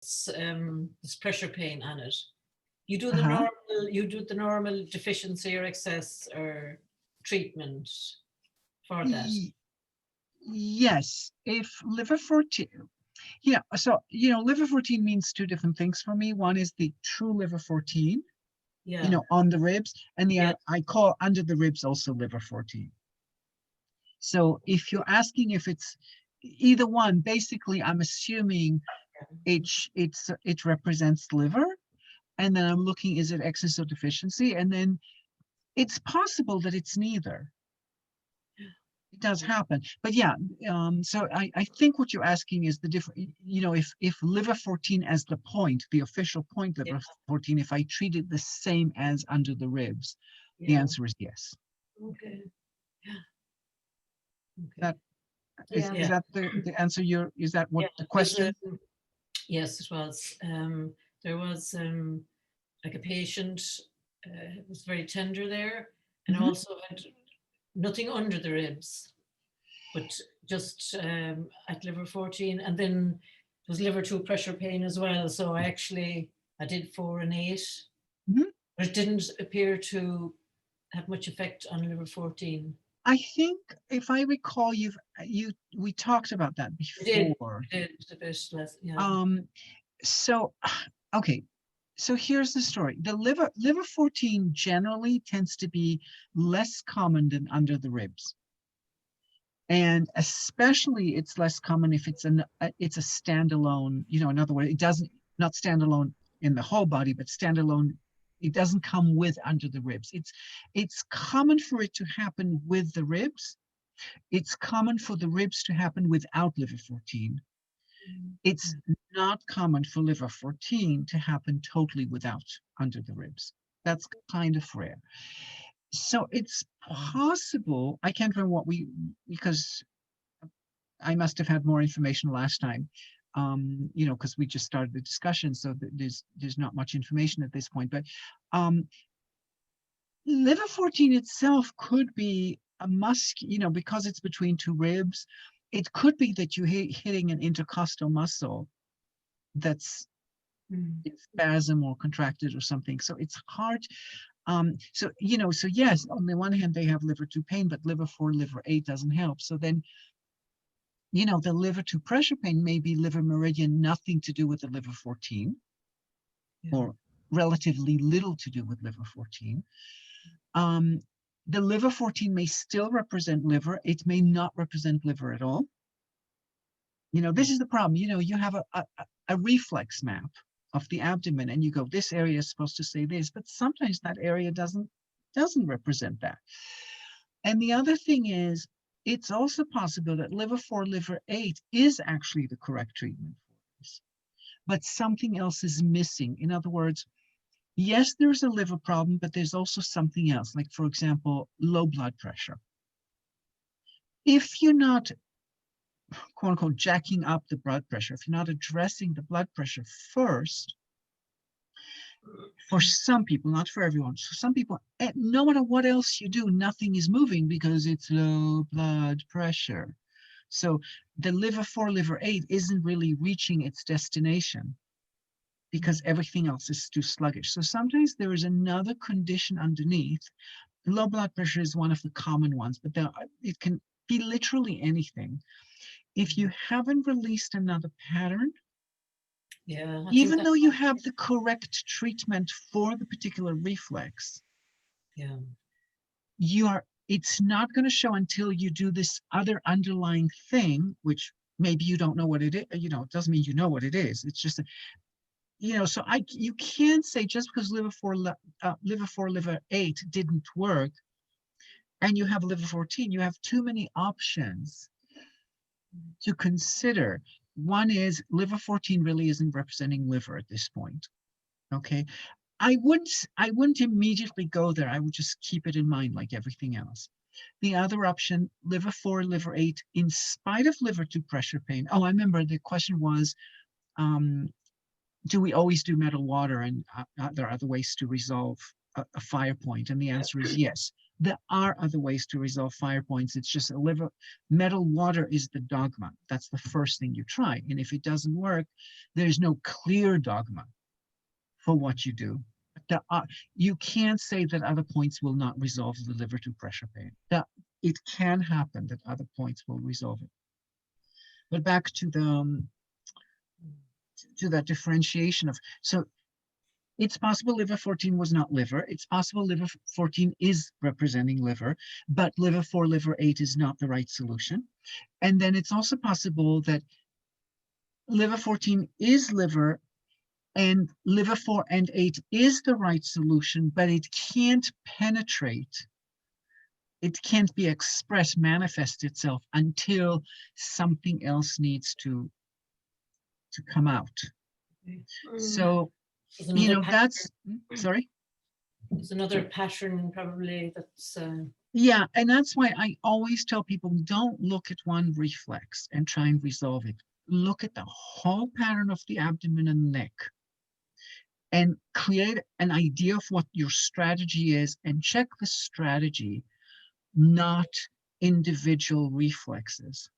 this pressure pain on it. You do Uh-huh. the normal deficiency or excess or treatment for that. Yes, if liver 14, yeah, so, liver 14 means two different things for me. One is the true liver 14, Yeah, on the ribs, and yeah, I call under the ribs also liver 14. So if you're asking if it's either one, basically I'm assuming it represents liver, and then I'm looking, is it excess or deficiency? And then it's possible that it's neither. It does happen, but yeah. So I think what you're asking is the different. If liver 14 as the point, the official point yeah, liver 14, if I treat it the same as under the ribs, the yeah. answer is yes. Okay, yeah, okay, That is yeah, that the answer? Is that what yeah. the It was question? yes, it was. There was like a patient. Was very tender there, and Hmm. also had nothing under the ribs, but just at liver 14, and then it was liver 2 pressure pain as well. So I did 4 and 8, Hmm. but it didn't appear to have much effect on liver 14. I think if I recall, we talked about that before. It did a bit less, yeah. Um, so okay, so here's the story. The liver 14 generally tends to be less common than under the ribs. And especially it's less common if it's a standalone, in other words, it doesn't, not standalone in the whole body, but standalone, it doesn't come with under the ribs. It's common for it to happen with the ribs. It's common for the ribs to happen without liver 14. It's not common for liver 14 to happen totally without under the ribs. That's kind of rare. So it's possible, I can't remember because I must have had more information last time, because we just started the discussion, so there's not much information at this point. But um, liver 14 itself could be a because it's between two ribs. It could be that you're hitting an intercostal muscle that's Mm. in spasm or contracted or something. So it's hard. So yes, on the one hand, they have liver 2 pain, but liver 4, liver 8 doesn't help. So then, the liver 2 pressure pain may be liver meridian, nothing to do with the liver 14, Yeah. or relatively little to do with liver 14. Um, the liver 14 may still represent liver. It may not represent liver at all. This is the problem. You have a reflex map of the abdomen, and you go, this area is supposed to say this, but sometimes that area doesn't represent that. And the other thing is, it's also possible that liver 4, liver 8 is actually the correct treatment for this, but something else is missing. In other words, yes, there's a liver problem, but there's also something else, like, for example, low blood pressure. If you're not, quote unquote, jacking up the blood pressure, if you're not addressing the blood pressure first, for some people, not for everyone, so some people, no matter what else you do, nothing is moving because it's low blood pressure. So the liver 4, liver 8 isn't really reaching its destination because everything else is too sluggish. So sometimes there is another condition underneath. Low blood pressure is one of the common ones, but it can be literally anything. If you haven't released another pattern, Yeah, I think even that, though you have the correct treatment for the particular reflex, yeah, it's not going to show until you do this other underlying thing, which maybe you don't know what it is. It doesn't mean you know what it is. It's just so you can't say just because liver 4, liver 8 didn't work, and you have liver 14, you have too many options to consider. One is liver 14 really isn't representing liver at this point. Okay. I wouldn't immediately go there. I would just keep it in mind like everything else. The other option, liver 4, liver 8, in spite of liver 2 pressure pain. Oh, I remember the question was, do we always do metal water, and there are other ways to resolve a fire point? And the answer is yes. There are other ways to resolve fire points. It's just metal water is the dogma. That's the first thing you try. And if it doesn't work, there's no clear dogma for what you do. You can't say that other points will not resolve the liver to pressure pain. That it can happen that other points will resolve it. But back to that differentiation of, so it's possible liver 14 was not liver. It's possible liver 14 is representing liver, but liver 4, liver 8 is not the right solution. And then it's also possible that liver 14 is liver and liver 4 and 8 is the right solution, but it can't penetrate. It can't be expressed, manifest itself until something else needs to come out. So, you know, that's, sorry? There's another pattern probably that's... Yeah, and that's why I always tell people, don't look at one reflex and try and resolve it. Look at the whole pattern of the abdomen and neck and create an idea of what your strategy is and check the strategy, not individual reflexes.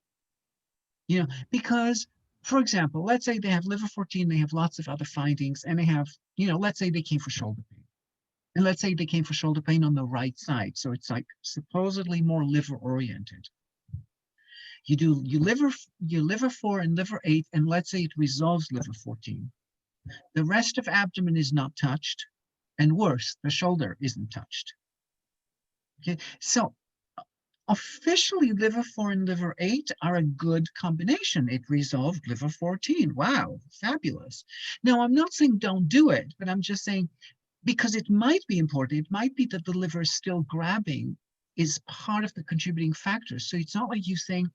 You know, because, for example, let's say they have liver 14, they have lots of other findings, and they have, you know, let's say they came for shoulder pain. And let's say they came for shoulder pain on the right side. So it's like supposedly more liver oriented. You do your liver 4 and liver 8, and let's say it resolves liver 14. The rest of abdomen is not touched, and worse, the shoulder isn't touched. Okay, so officially liver 4 and liver 8 are a good combination. It resolved liver 14. Wow, fabulous. Now, I'm not saying don't do it, but I'm just saying, because it might be important, it might be that the liver is still grabbing is part of the contributing factors. So it's not like you saying,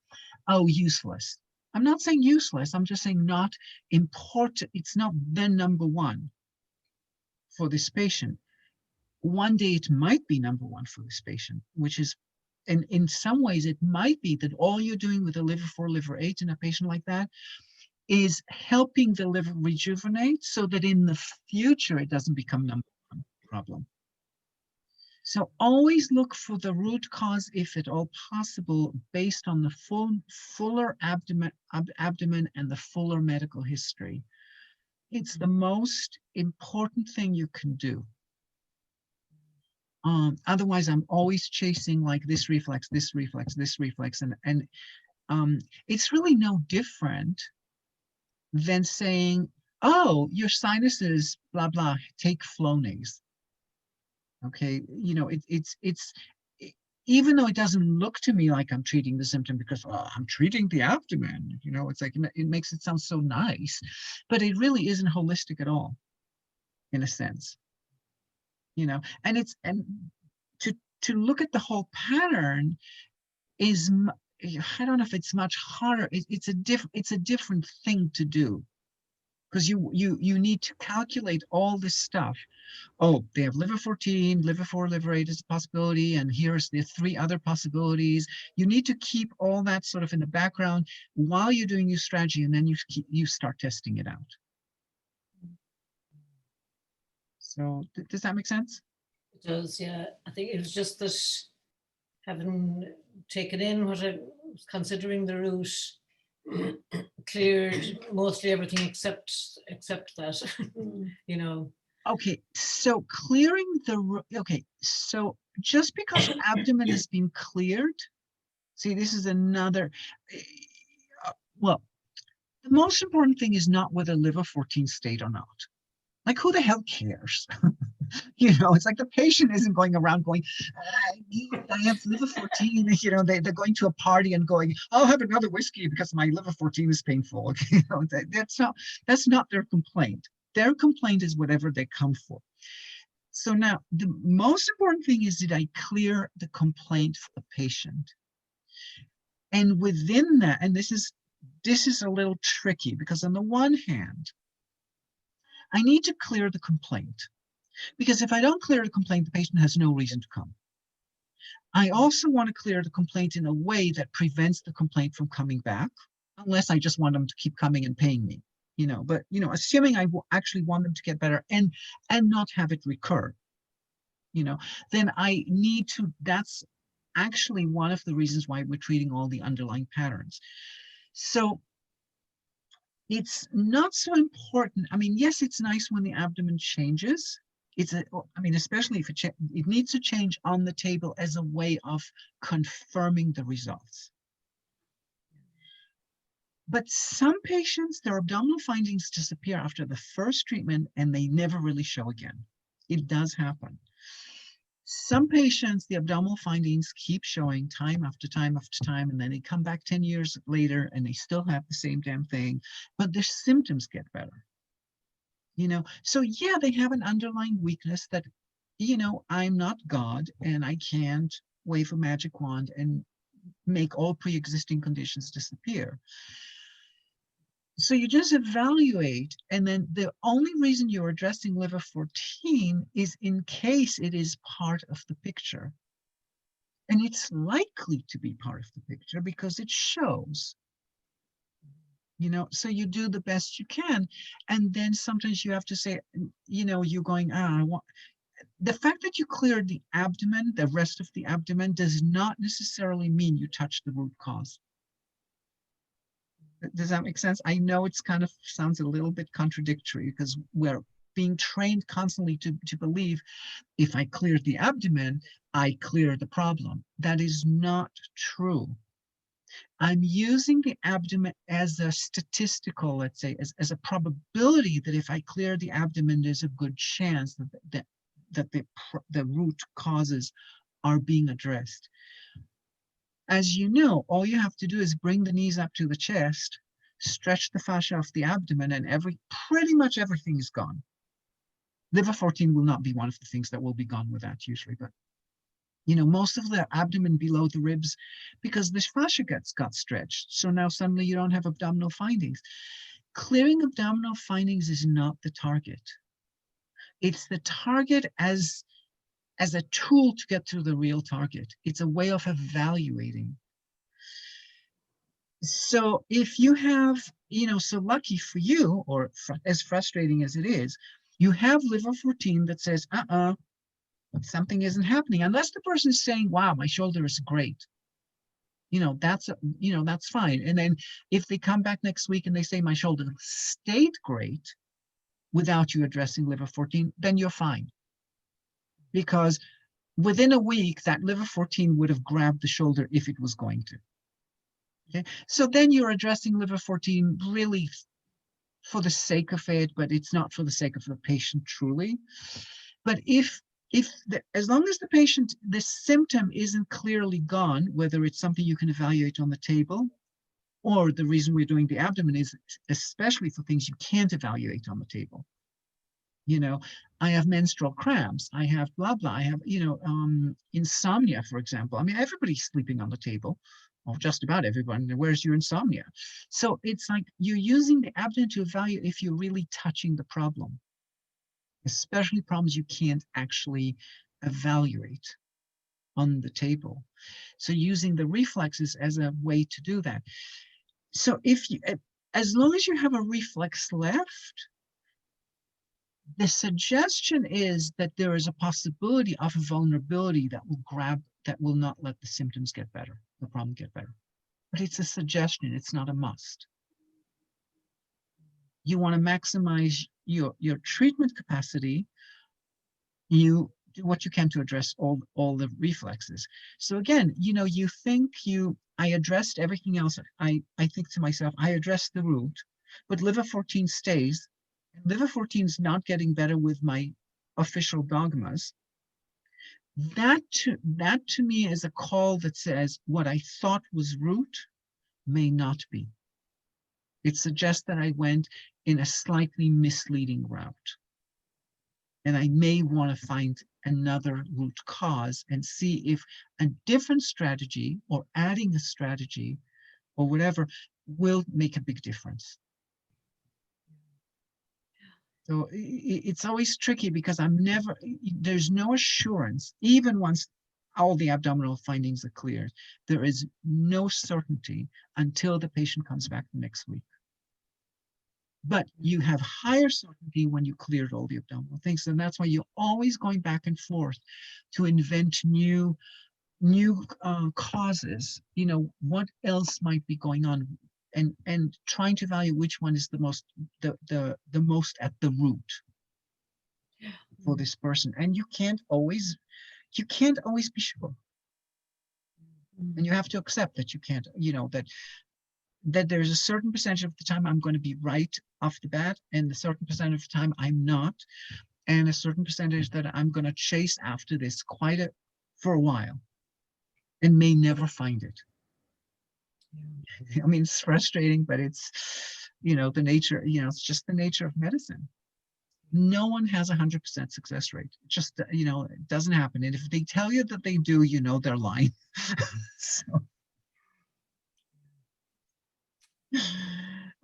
oh, useless. I'm not saying useless. I'm just saying not important. It's not the number one for this patient. One day it might be number one for this patient, which is, and in some ways it might be that all you're doing with a liver 4, liver 8 in a patient like that is helping the liver rejuvenate so that in the future it doesn't become number one problem. So always look for the root cause, if at all possible, based on the fuller abdomen and the fuller medical history. It's the most important thing you can do. Otherwise, I'm always chasing like this reflex, this reflex, this reflex, and it's really no different than saying, oh, your sinuses, blah, blah, take Flonase. Okay, you know, even though it doesn't look to me like I'm treating the symptom because I'm treating the abdomen, you know, it's like, it makes it sound so nice, but it really isn't holistic at all, in a sense, you know, and to look at the whole pattern is, I don't know if it's much harder. It's a different thing to do, because you need to calculate all this stuff. Oh, they have liver 14, liver 4, liver 8 is a possibility, and here's the 3 other possibilities. You need to keep all that sort of in the background while you're doing your strategy, and then you start testing it out. So does that make sense? It does, yeah. I think it was just that having taken in what I was considering the route, cleared mostly everything except that, you know. Okay, so clearing so just because your abdomen has been cleared, see, this is another, well, the most important thing is not whether liver 14 stayed or not. Like, who the hell cares? You know, it's like the patient isn't going around going, I have liver 14, you know, they're going to a party and going, I'll have another whiskey because my liver 14 is painful. You know, that's not their complaint. Their complaint is whatever they come for. So now the most important thing is, did I clear the complaint for the patient? And within that, and this is a little tricky, because on the one hand, I need to clear the complaint, because if I don't clear the complaint, the patient has no reason to come. I also want to clear the complaint in a way that prevents the complaint from coming back, unless I just want them to keep coming and paying me, you know, but, you know, assuming I actually want them to get better and not have it recur. then I need to, that's actually one of the reasons why we're treating all the underlying patterns. So it's not so important. I mean, yes, it's nice when the abdomen changes. I mean, especially if it needs to change on the table as a way of confirming the results. But some patients, their abdominal findings disappear after the first treatment and they never really show again. It does happen. Some patients, the abdominal findings keep showing time after time after time, and then they come back 10 years later and they still have the same damn thing, but their symptoms get better. So yeah, they have an underlying weakness that, I'm not God and I can't wave a magic wand and make all pre-existing conditions disappear. So you just evaluate, and then the only reason you're addressing liver 14 is in case it is part of the picture. And it's likely to be part of the picture because it shows, so you do the best you can. And then sometimes you have to say, you're going, the fact that you cleared the abdomen, the rest of the abdomen, does not necessarily mean you touch the root cause. Does that make sense? I know it's kind of sounds a little bit contradictory because we're being trained constantly to believe if I clear the abdomen, I clear the problem. That is not true. I'm using the abdomen as a statistical, let's say, as a probability that if I clear the abdomen, there's a good chance that the root causes are being addressed. As you know, all you have to do is bring the knees up to the chest, stretch the fascia of the abdomen, and pretty much everything is gone. Liver 14 will not be one of the things that will be gone with that usually, but most of the abdomen below the ribs, because the fascia got stretched. So now suddenly you don't have abdominal findings. Clearing abdominal findings is not the target. It's the target as a tool to get to the real target. It's a way of evaluating. So if you have, so lucky for you, or as frustrating as it is, you have liver 14 that says, something isn't happening, unless the person is saying, wow, my shoulder is great. That's fine. And then if they come back next week and they say my shoulder stayed great without you addressing liver 14, then you're fine. Because within a week, that liver 14 would have grabbed the shoulder if it was going to. Okay, so then you're addressing liver 14 really for the sake of it, but it's not for the sake of the patient truly. But as long as the symptom isn't clearly gone, whether it's something you can evaluate on the table, or the reason we're doing the abdomen is especially for things you can't evaluate on the table. I have menstrual cramps, I have blah, blah, I have, insomnia, for example. I mean, everybody's sleeping on the table, or just about everyone. Where's your insomnia? So it's like you're using the abdomen to evaluate if you're really touching the problem, especially problems you can't actually evaluate on the table. So using the reflexes as a way to do that. So as long as you have a reflex left, the suggestion is that there is a possibility of a vulnerability that will not let the symptoms get better, the problem get better. But it's a suggestion, it's not a must. You want to maximize your treatment capacity. You do what you can to address all the reflexes. So again, you think I addressed everything else. I think to myself, I addressed the root, but liver 14 stays. Liver 14 is not getting better with my official dogmas. That to me is a call that says what I thought was root may not be. It suggests that I went in a slightly misleading route. And I may want to find another root cause and see if a different strategy or adding a strategy or whatever will make a big difference. So it's always tricky because there's no assurance, even once all the abdominal findings are cleared, there is no certainty until the patient comes back the next week. but you have higher certainty when you cleared all the abdominal things. And that's why you're always going back and forth to invent new causes, what else might be going on, and trying to value which one is the most at the root for this person. And you can't always be sure. And you have to accept that you can't, that there's a certain percentage of the time I'm going to be right off the bat, and a certain percentage of the time I'm not, and a certain percentage that I'm going to chase after this for a while and may never find it. I mean, it's frustrating, but it's, the nature, it's just the nature of medicine. No one has 100% success rate. Just, it doesn't happen. And if they tell you that they do, they're lying. So,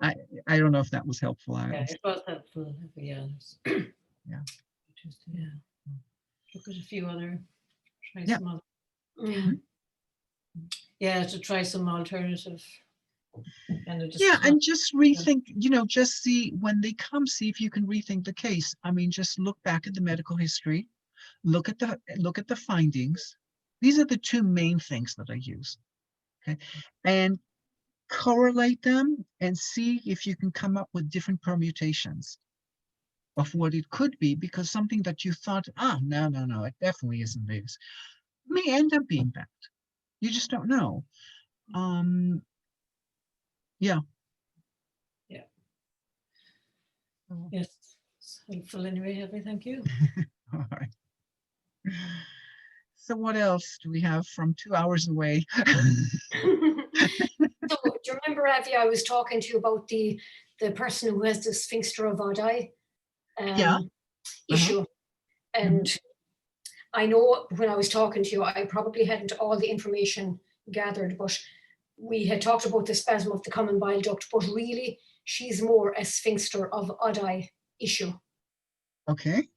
I don't know if that was helpful. Yeah, it was helpful, yeah. Yeah. Yeah. Look at a few other, try Yeah. some other. Yeah, to try some alternative. And just rethink, just see when they come, see if you can rethink the case. I mean, just look back at the medical history, look at the findings. These are the two main things that I use. Okay. And correlate them and see if you can come up with different permutations of what it could be, because something that you thought, no, it definitely isn't this, may end up being that. You just don't know. Yeah. Yeah. Yes. It's helpful anyway, Heather. Thank you. All right. So what else do we have from 2 hours away? So do you remember, Avi, I was talking to you about the person who has the sphincter of Oddi issue. And I know when I was talking to you, I probably hadn't all the information gathered, but we had talked about the spasm of the common bile duct, but really she's more a sphincter of Oddi issue. Okay.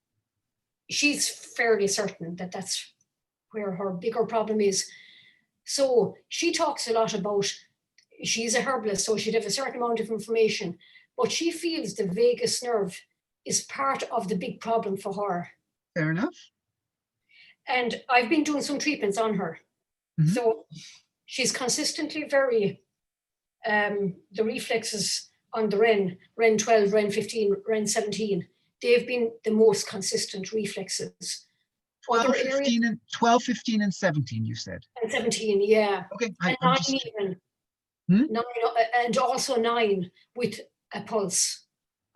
She's fairly certain that that's where her bigger problem is. So she talks a lot about, she's a herbalist, so she'd have a certain amount of information, but she feels the vagus nerve is part of the big problem for her. Fair enough. And I've been doing some treatments on her. So she's consistently very, the reflexes on the REN 12, REN 15, REN 17, they've been the most consistent reflexes. 12, 15, and 17, you said. And 17, yeah. Okay. And 9 even. 9, and also 9 with a pulse.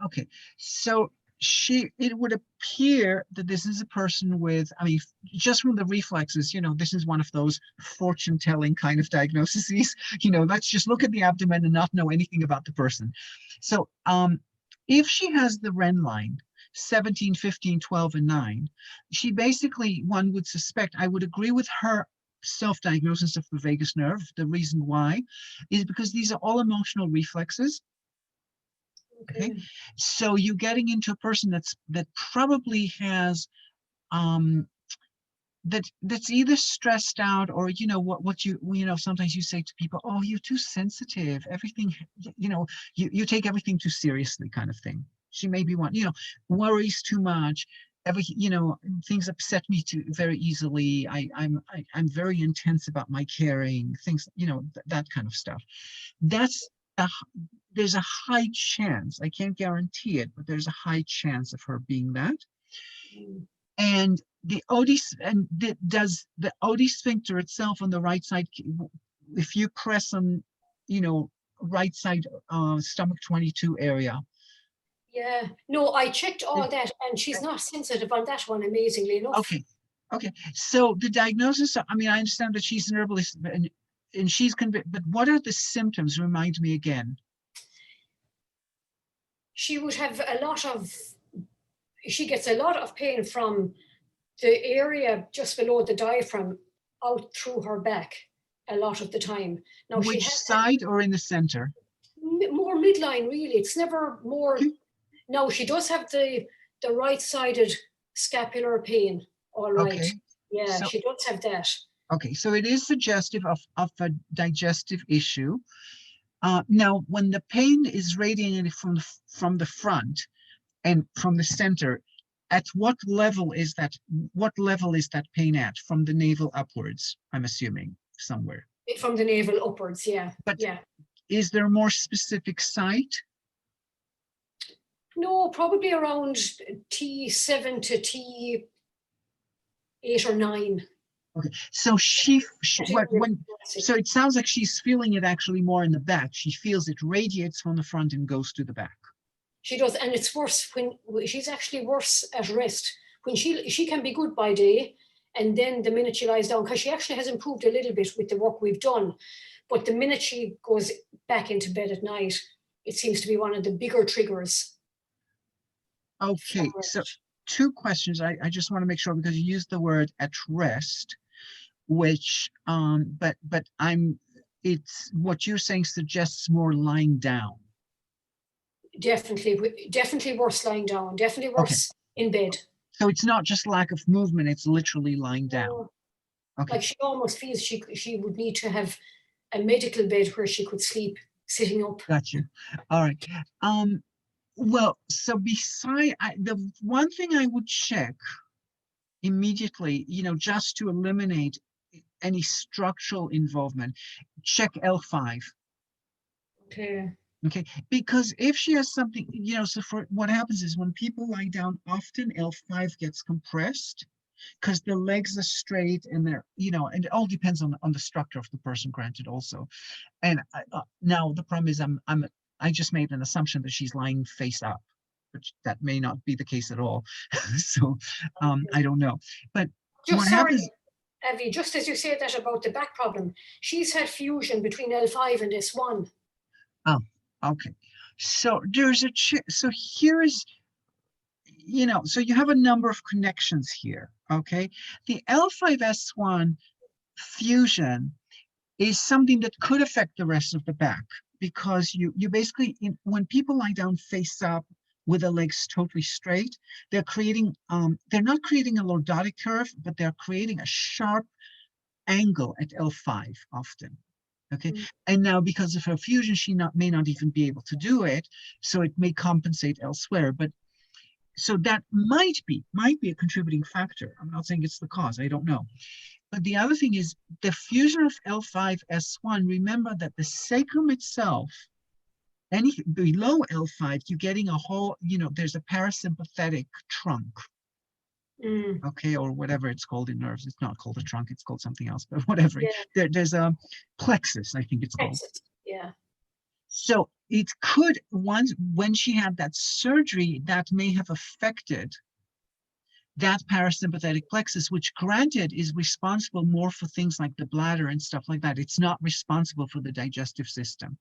Okay. So it would appear that this is a person with, I mean, just from the reflexes, this is one of those fortune-telling kind of diagnoses. Let's just look at the abdomen and not know anything about the person. So if she has the REN line, 17, 15, 12, and 9, she basically, one would suspect, I would agree with her self-diagnosis of the vagus nerve. The reason why is because these are all emotional reflexes. Okay. So you're getting into a person that probably has that's either stressed out, or what sometimes you say to people, oh, you're too sensitive, everything, you take everything too seriously, kind of thing. She may be worries too much, things upset me too very easily. I'm very intense about my caring, things, that kind of stuff. There's a high chance, I can't guarantee it, but there's a high chance of her being that. And the does the OD sphincter itself on the right side, if you press on, right side stomach 22 area. Yeah, no, I checked all that, and she's not sensitive on that one, amazingly enough. Okay. So the diagnosis, I mean, I understand that she's an herbalist, and she's convinced, but what are the symptoms? Remind me again. She would have she gets a lot of pain from the area just below the diaphragm out through her back a lot of the time. Now, which side or in the center? More midline, really. It's never more. Okay. No, she does have the right-sided scapular pain, all right. Okay. Yeah, so, she does have that. Okay, so it is suggestive of a digestive issue. Now, when the pain is radiating from the front and from the center, at what level is that? What level is that pain at? From the navel upwards, I'm assuming somewhere. From the navel upwards, yeah. But yeah. is there a more specific site? No, probably around T7 to T8 or 9. Okay, so she I think when that's it. so it sounds like she's feeling it actually more in the back. She feels it radiates from the front and goes to the back. She does, and it's worse when she's actually worse at rest. When she can be good by day, and then the minute she lies down, because she actually has improved a little bit with the work we've done, but the minute she goes back into bed at night, it seems to be one of the bigger triggers. Okay, so 2 questions. I just want to make sure, because you used the word at rest, which but it's what you're saying suggests more lying down. Definitely worse lying down, definitely worse in bed. So it's not just lack of movement, it's literally lying down. Okay. Like she almost feels she would need to have a medical bed where she could sleep sitting up. Got you. All right. Well, so the one thing I would check immediately, just to eliminate any structural involvement, check L5. Okay. Okay, because if she has something, so for what happens is when people lie down, often L5 gets compressed because the legs are straight and they're, and it all depends on the structure of the person, granted also. And now the problem is I just made an assumption that she's lying face up, which that may not be the case at all. So I don't know. But what happens? Avi, just as you said that about the back problem, she's had fusion between L5 and S1. Oh, okay. So there's so here's, so you have a number of connections here, okay? The L5S1 fusion is something that could affect the rest of the back, because you basically, when people lie down face up with the legs totally straight, they're not creating a lordotic curve, but they're creating a sharp angle at L5 often. Okay, and now because of her fusion, she may not even be able to do it, so it may compensate elsewhere. But so that might be a contributing factor. I'm not saying it's the cause, I don't know. But the other thing is the fusion of L5S1. Remember that the sacrum itself, anything below L5, you're getting a whole, there's a parasympathetic trunk. Okay, or whatever it's called in nerves. It's not called a trunk, it's called something else, but whatever. Yeah. There's a plexus, I think it's called. Yeah. So it could, when she had that surgery, that may have affected that parasympathetic plexus, which granted is responsible more for things like the bladder and stuff like that. It's not responsible for the digestive system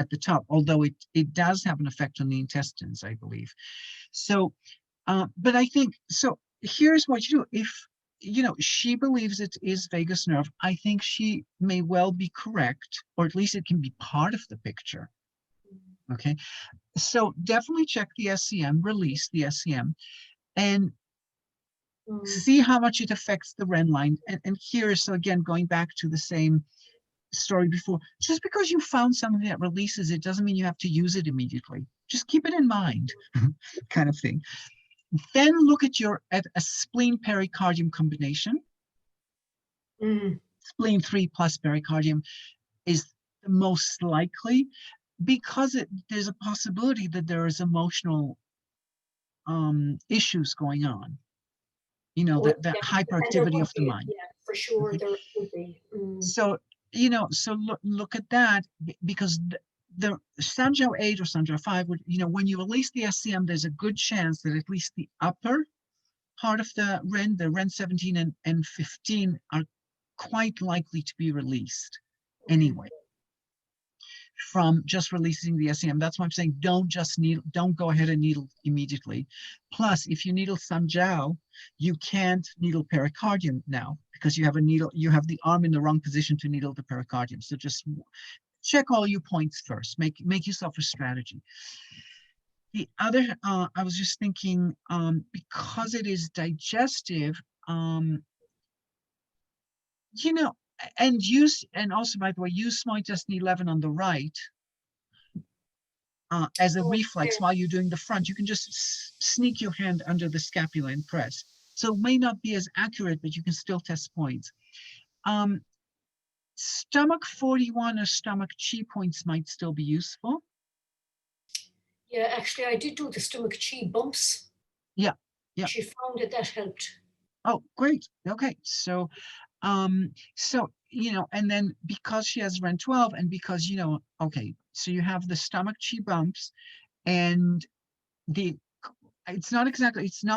at the top, although it does have an effect on the intestines, I believe. So, but I think, so here's what you do. If, she believes it is vagus nerve, I think she may well be correct, or at least it can be part of the picture. Okay, so definitely check the SCM, release the SCM, and see how much it affects the Ren line. And here, so again, going back to the same story before, just because you found something that releases it doesn't mean you have to use it immediately. Just keep it in mind, kind of thing. Then look at a spleen pericardium combination. Spleen 3 plus pericardium is the most likely, because there's a possibility that there is emotional issues going on. That hyperactivity of the mind. Yeah, for sure, there would be. So, so look at that, because the Sanjiao 8 or Sanjiao 5 would, when you release the SCM, there's a good chance that at least the upper part of the Ren 17 and 15 are quite likely to be released anyway, from just releasing the SCM. That's why I'm saying don't go ahead and needle immediately. Plus, if you needle Sanjiao, you can't needle pericardium now, because you have the arm in the wrong position to needle the pericardium. So just check all your points first. Make yourself a strategy. The other, I was just thinking, because it is digestive, And use, and also, by the way, use small intestine 11 on the right as a reflex Okay. while you're doing the front. You can just sneak your hand under the scapula and press. So it may not be as accurate, but you can still test points. Stomach 41 or stomach chi points might still be useful. Yeah, actually, I did do the stomach chi bumps. Yeah, yeah. She found that helped. Oh, great. Okay, so you know, and then because she has Ren 12, and because, you know, okay, so you have the stomach chi bumps, and it's not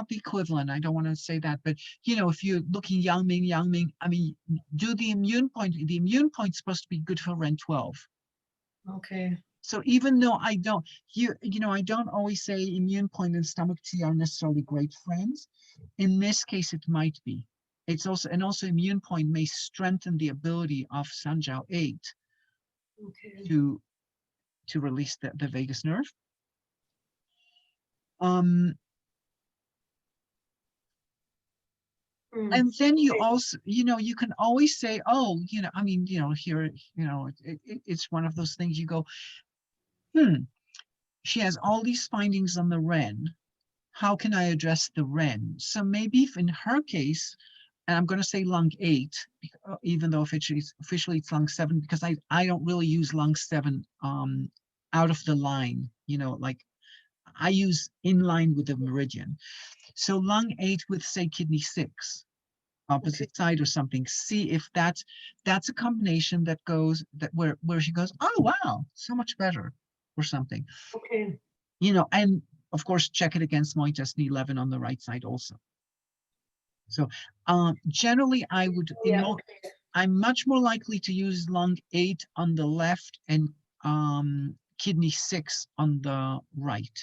the equivalent. I don't want to say that, but you know, if you're looking Yang Ming, I mean, do the immune point. The immune point's supposed to be good for Ren 12. Okay. So even though I don't, you know, I don't always say immune point and stomach chi are necessarily great friends. In this case, it might be. It's also, and also immune point may strengthen the ability of Sanjiao 8 Okay. to release the vagus nerve. And then you also, you know, you can always say, oh, you know, I mean, you know, here, you know, it's one of those things you go, she has all these findings on the Ren. How can I address the Ren? So maybe if in her case, and I'm going to say lung 8, even though officially it's lung 7, because I don't really use lung 7 out of the line, you know, like I use in line with the meridian. So lung 8 with, say, kidney 6, opposite side or something. See if that's a combination that goes, that where she goes, oh wow, so much better, or something. Okay. You know, and of course check it against small intestine 11 on the right side also. So generally I would, you know, I'm much more likely to use lung 8 on the left and kidney 6 on the right.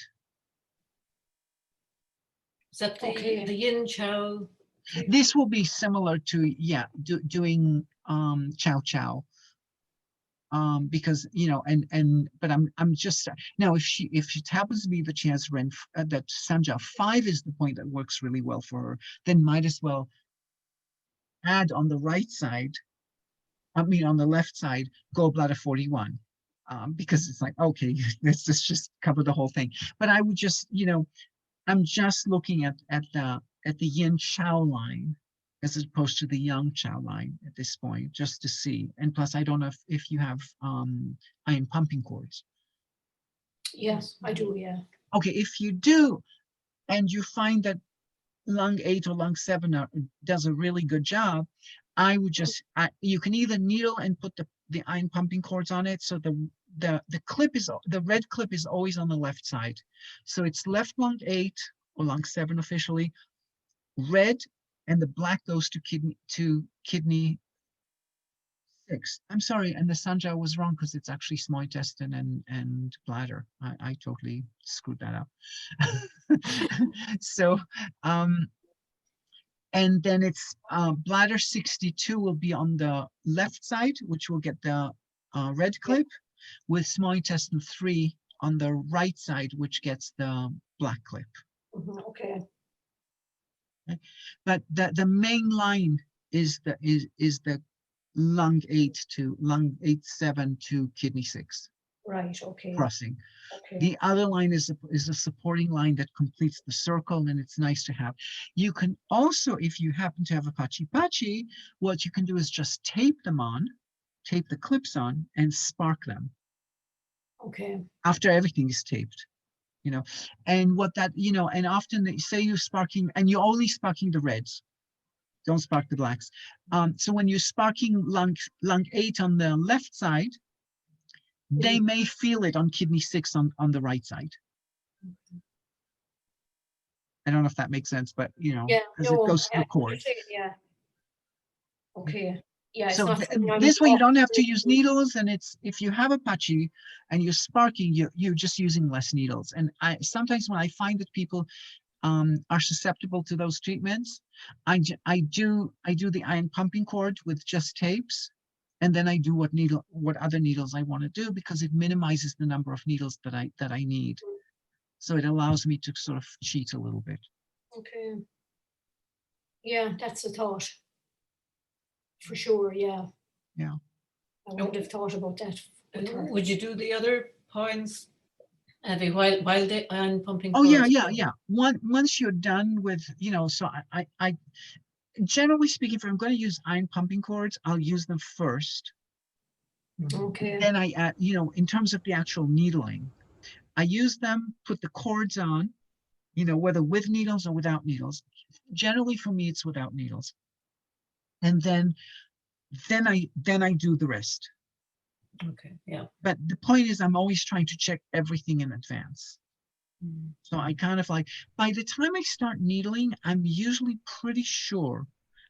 Is that the, Okay. the yin chow? This will be similar to, yeah, doing chow chow. Because, you know, but I'm just, now if it happens to be that she has Ren, that Sanjiao 5 is the point that works really well for her, then might as well add on the right side, I mean on the left side, gallbladder 41. Because it's like, okay, let's just cover the whole thing. But I would just, you know, I'm just looking at the yin chow line as opposed to the yang chow line at this point, just to see. And plus, I don't know if you have iron pumping cords. Yes, I do. Yeah. Okay, if you do, and you find that lung 8 or lung 7 does a really good job, I would just, you can either needle and put the iron pumping cords on it. So the clip is, the red clip is always on the left side. So it's left lung 8 or lung 7 officially, red, and the black goes to kidney 6. I'm sorry, and the Sanjiao was wrong because it's actually small intestine and bladder. I totally screwed that up. So, and then it's bladder 62 will be on the left side, which will get the red clip, with small intestine 3 on the right side, which gets the black clip. Okay. But the main line is the lung 8 to lung 8-7 to kidney 6. Right. Okay. Crossing. Okay. The other line is a supporting line that completes the circle, and it's nice to have. You can also, if you happen to have a pachi, what you can do is just tape the clips on, and spark them. Okay. After everything is taped, you know, and what that, you know, and often they say you're sparking, and you're only sparking the reds. Don't spark the blacks. So when you're sparking lung 8 on the left side, they may feel it on kidney 6 on the right side. I don't know if that makes sense, but you know, because it goes to the cord. Yeah. Okay. Yeah. It's So not this way you don't have to use needles, and it's, if you have a pachi and you're sparking, you're just using less needles. And sometimes when I find that people are susceptible to those treatments, I do the iron pumping cord with just tapes, and then I do what other needles I want to do, because it minimizes the number of needles that I need. So it allows me to sort of cheat a little bit. Okay. Yeah, that's a thought. For sure. Yeah. Yeah. I wouldn't have thought about that with her. Would you do the other points, Abby, while they I'm pumping Oh, yeah, cords? yeah. Once you're done with, so I generally speaking, if I'm going to use iron pumping cords, I'll use them first. Okay. Then I add, in terms of the actual needling, I use them, put the cords on, whether with needles or without needles. Generally for me, it's without needles. And then I do the rest. Okay, yeah. But the point is, I'm always trying to check everything in advance. Mm. So I kind of like, by the time I start needling, I'm usually pretty sure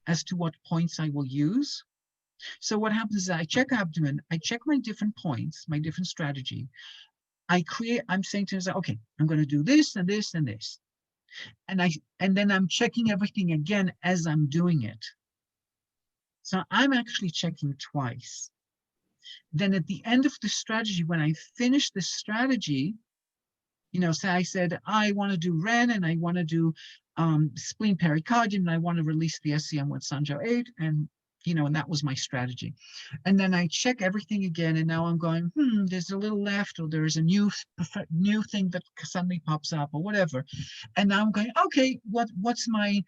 as to what points I will use. So what happens is I check abdomen, I check my different points, my different strategy. I'm saying to myself, okay, I'm going to do this and this and this. And then I'm checking everything again as I'm doing it. So I'm actually checking twice. Then at the end of the strategy, when I finish the strategy, say I said, I want to do Ren and I want to do spleen pericardium and I want to release the SCM with Sanjo 8 and that was my strategy. And then I check everything again and now I'm going, there's a little left or there's a new thing that suddenly pops up or whatever. And now I'm going, okay, what's my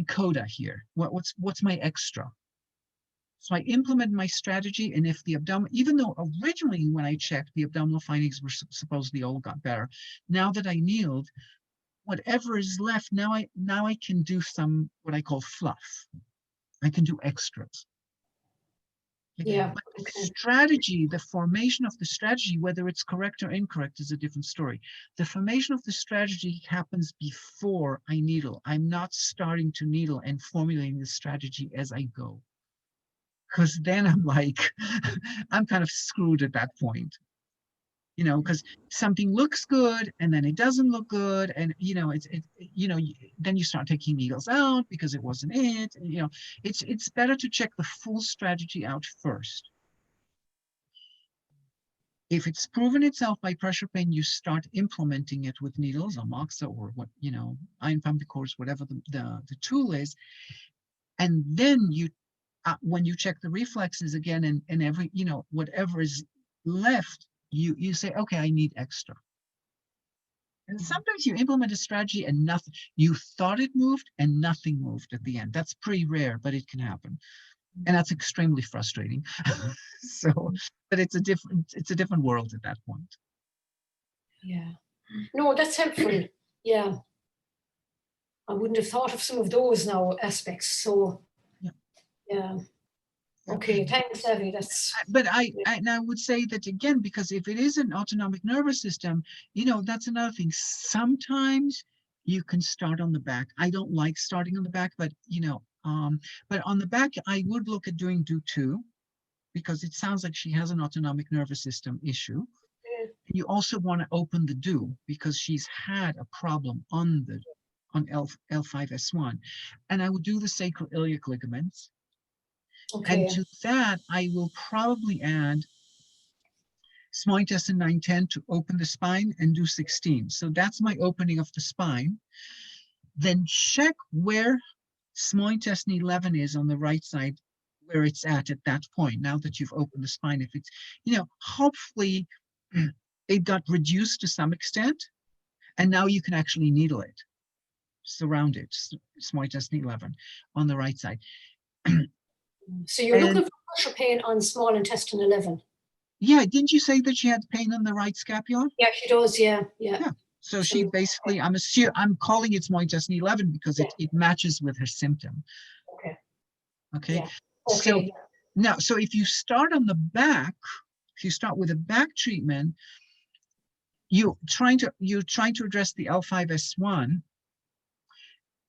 coda here? What's my extra? So I implemented my strategy, and if the abdominal, even though originally when I checked, the abdominal findings were supposedly all got better, now that I kneeled, whatever is left, now I can do some, what I call fluff. I can do extras. Yeah. But the Okay. strategy, the formation of the strategy, whether it's correct or incorrect, is a different story. The formation of the strategy happens before I needle. I'm not starting to needle and formulating the strategy as I go. Because then I'm like, I'm kind of screwed at that point, because something looks good and then it doesn't look good, and then you start taking needles out because it wasn't it. It's better to check the full strategy out first. If it's proven itself by pressure pain, you start implementing it with needles or moxa or what iron pumping cords, whatever the tool is, and then when you check the reflexes again and every, whatever is left, you say, okay, I need extra. And sometimes you implement a strategy and nothing, you thought it moved and nothing moved at the end. That's pretty rare, but it can happen. And that's extremely frustrating. But it's a different world at that point. Yeah. No, that's helpful. Yeah. I wouldn't have thought of some of those now aspects. So yeah. Okay, thanks, Abby. But I would say that again, because if it is an autonomic nervous system, that's another thing. Sometimes you can start on the back. I don't like starting on the back, but but on the back, I would look at doing do 2, because it sounds like she has an autonomic nervous system issue. You also want to open the do, because she's had a problem on L5S1, and I would do the sacroiliac ligaments. Okay. And to that, I will probably add small intestine 9-10 to open the spine and do 16. So that's my opening of the spine. Then check where small intestine 11 is on the right side, where it's at that point, now that you've opened the spine. If it's, hopefully it got reduced to some extent, and now you can actually needle it, surround it, small intestine 11 on the right side. So you're looking for pressure pain on small intestine 11? Yeah, didn't you say that she had pain on the right scapula? Yeah, she does, yeah. So she basically, I'm calling it small intestine 11 because it matches with her symptom. Okay. Yeah. Okay. So if you start on the back, if you start with a back treatment, you're trying to address the L5S1,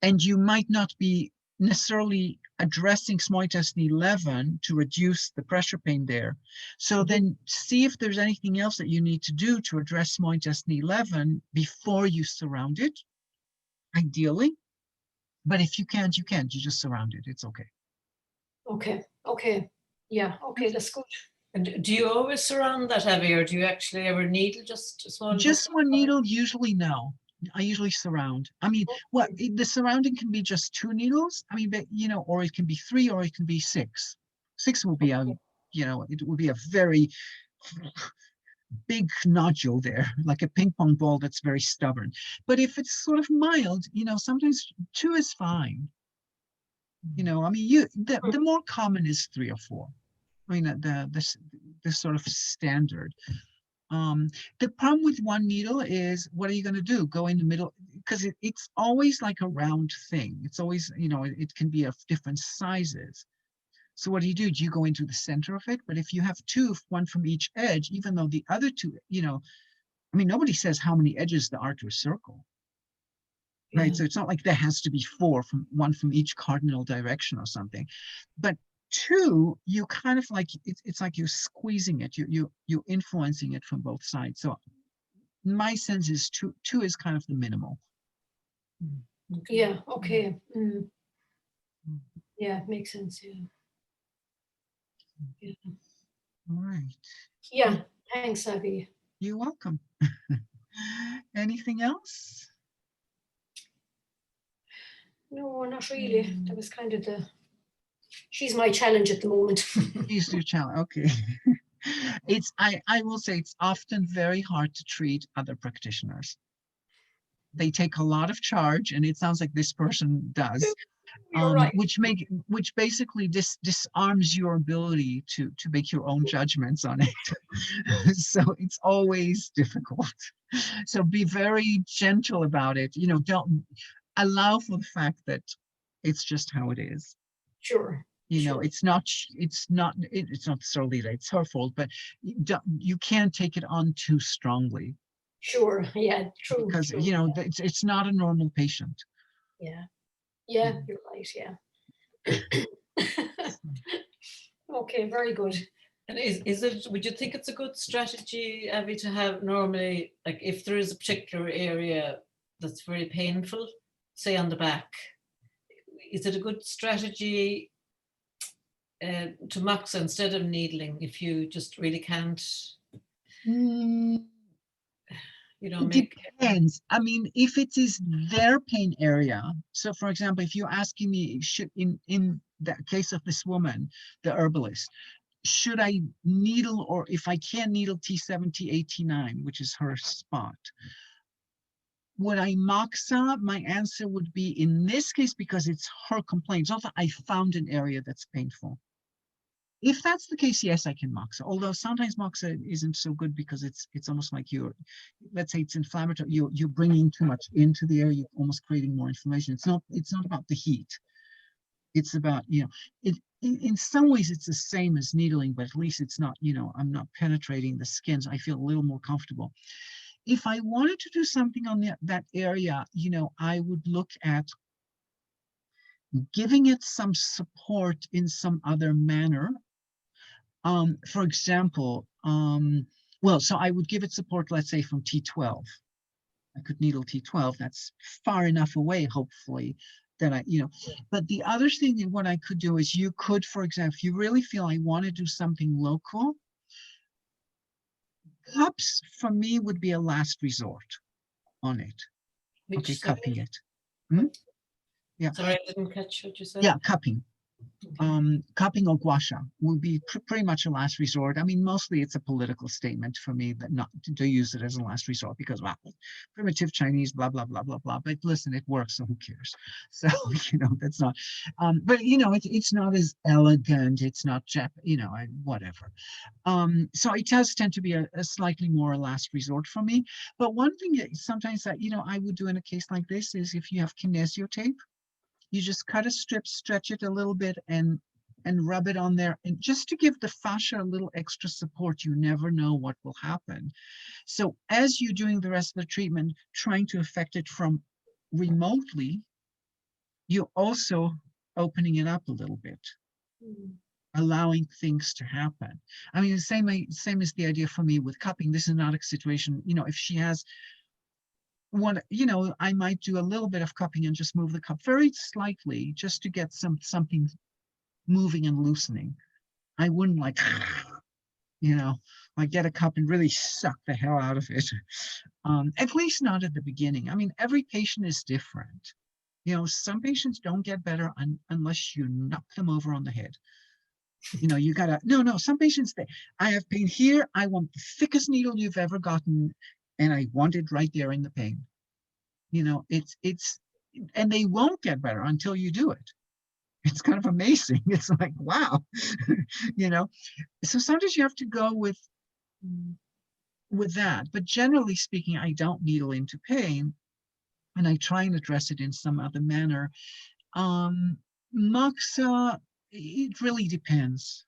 and you might not be necessarily addressing small intestine 11 to reduce the pressure pain there. So then see if there's anything else that you need to do to address small intestine 11 before you surround it, ideally. But if you can't, you just surround it. It's okay. Okay. Yeah. Okay, that's good. And do you always surround that, Abby, or do you actually ever needle just a small? Just one needle? Usually no. I usually surround. I mean, the surrounding can be just 2 needles. I mean, but, or it can be 3 or it can be 6. 6 will be a, it will be a very big nodule there, like a ping pong ball that's very stubborn. But if it's sort of mild, sometimes 2 is fine. I mean, the more common is 3 or 4. I mean, the sort of standard. The problem with one needle is, what are you going to do? Go in the middle? Because it's always like a round thing. It's always, it can be of different sizes. So what do? Do you go into the center of it? But if you have 2, one from each edge, even though the other 2, I mean, nobody says how many edges there are to a circle. Right. So it's not like there has to be 4 from one from each cardinal direction or something. But 2, you kind of like, it's like you're squeezing it, you're influencing it from both sides. So my sense is 2 is kind of the minimal. Yeah, okay. Yeah, makes sense. Yeah. All right. Yeah, thanks, Abby. You're welcome. Anything else? No, not really. That was kind of she's my challenge at the moment. She's your challenge. Okay. I will say it's often very hard to treat other practitioners. They take a lot of charge, and it sounds like this person does. You're right. Which basically disarms your ability to make your own judgments on it. So it's always difficult. So be very gentle about it. Don't allow for the fact that it's just how it is. Sure. Sure. It's not solely that it's her fault, but you can't take it on too strongly. Sure. Yeah. True. Because true. it's not a normal patient. Yeah. Yeah, you're right. Yeah. Okay, very good. And would you think it's a good strategy, Abby, to have normally, like if there is a particular area that's very painful, say on the back, is it a good strategy to moxa instead of needling if you just really can't, It depends. I mean, if it is their pain area, so for example, if you're asking me, in the case of this woman, the herbalist, should I needle, or if I can needle T7, T8, T9, which is her spot, would I moxa? My answer would be, in this case, because it's her complaint, it's not that I found an area that's painful. If that's the case, yes, I can moxa. Although sometimes moxa isn't so good because it's almost like let's say it's inflammatory. You're bringing too much into the area. You're almost creating more inflammation. It's not about the heat. It's about in some ways it's the same as needling, but at least it's not. I'm not penetrating the skin, so I feel a little more comfortable. If I wanted to do something on that area, I would look at giving it some support in some other manner. For example, so I would give it support, let's say from T12. I could needle T12. That's far enough away, hopefully, that but the other thing that what I could do is you could, for example, if you really feel I want to do something local, cups for me would be a last resort on it. Okay, cupping it. Yeah. Sorry, I didn't catch what you said. Yeah, cupping. Cupping or gua sha would be pretty much a last resort. I mean, mostly it's a political statement for me that not to use it as a last resort because, well, primitive Chinese, blah, blah, blah, blah, blah. But listen, it works, so who cares? So, that's not, but, it's not as elegant. It's not, whatever. So it does tend to be a slightly more last resort for me. But one thing that sometimes that, I would do in a case like this is if you have kinesio tape, you just cut a strip, stretch it a little bit, and rub it on there, and just to give the fascia a little extra support. You never know what will happen. So as you're doing the rest of the treatment, trying to affect it from remotely, you're also opening it up a little bit, allowing things to happen. I mean, the same as the idea for me with cupping. This is not a situation, if she has I might do a little bit of cupping and just move the cup very slightly just to get something moving and loosening. I wouldn't like get a cup and really suck the hell out of it. At least not at the beginning. I mean, every patient is different. Some patients don't get better unless you knock them over on the head. You know, you gotta, no, some patients, I have pain here. I want the thickest needle you've ever gotten, and I want it right there in the pain. You know, and they won't get better until you do it. It's kind of amazing. It's like, wow, you know. So sometimes you have to go with that. But generally speaking, I don't needle into pain, and I try and address it in some other manner. Moxa, it really depends.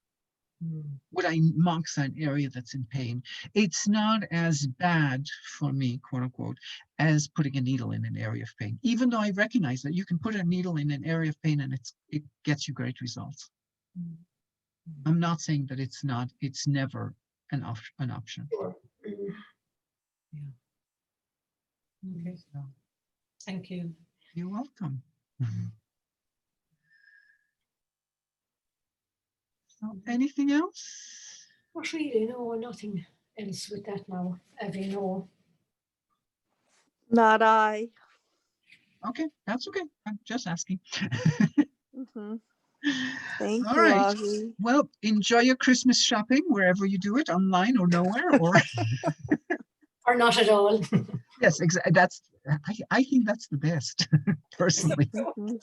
Would I moxa an area that's in pain? It's not as bad for me, quote unquote, as putting a needle in an area of pain, even though I recognize that you can put a needle in an area of pain and it gets you great results. I'm not saying that it's never an option. Sure. Okay, So, thank you. you're welcome. So, anything else? Not really, no, nothing else with that now. Evie, no. Not I. Okay, that's okay. I'm just asking. Mhm. Thank All you, right. Avi. Well, enjoy your Christmas shopping wherever you do it, online or nowhere. Or Or not at all. yes, exactly. I think that's the best, personally. Mhm.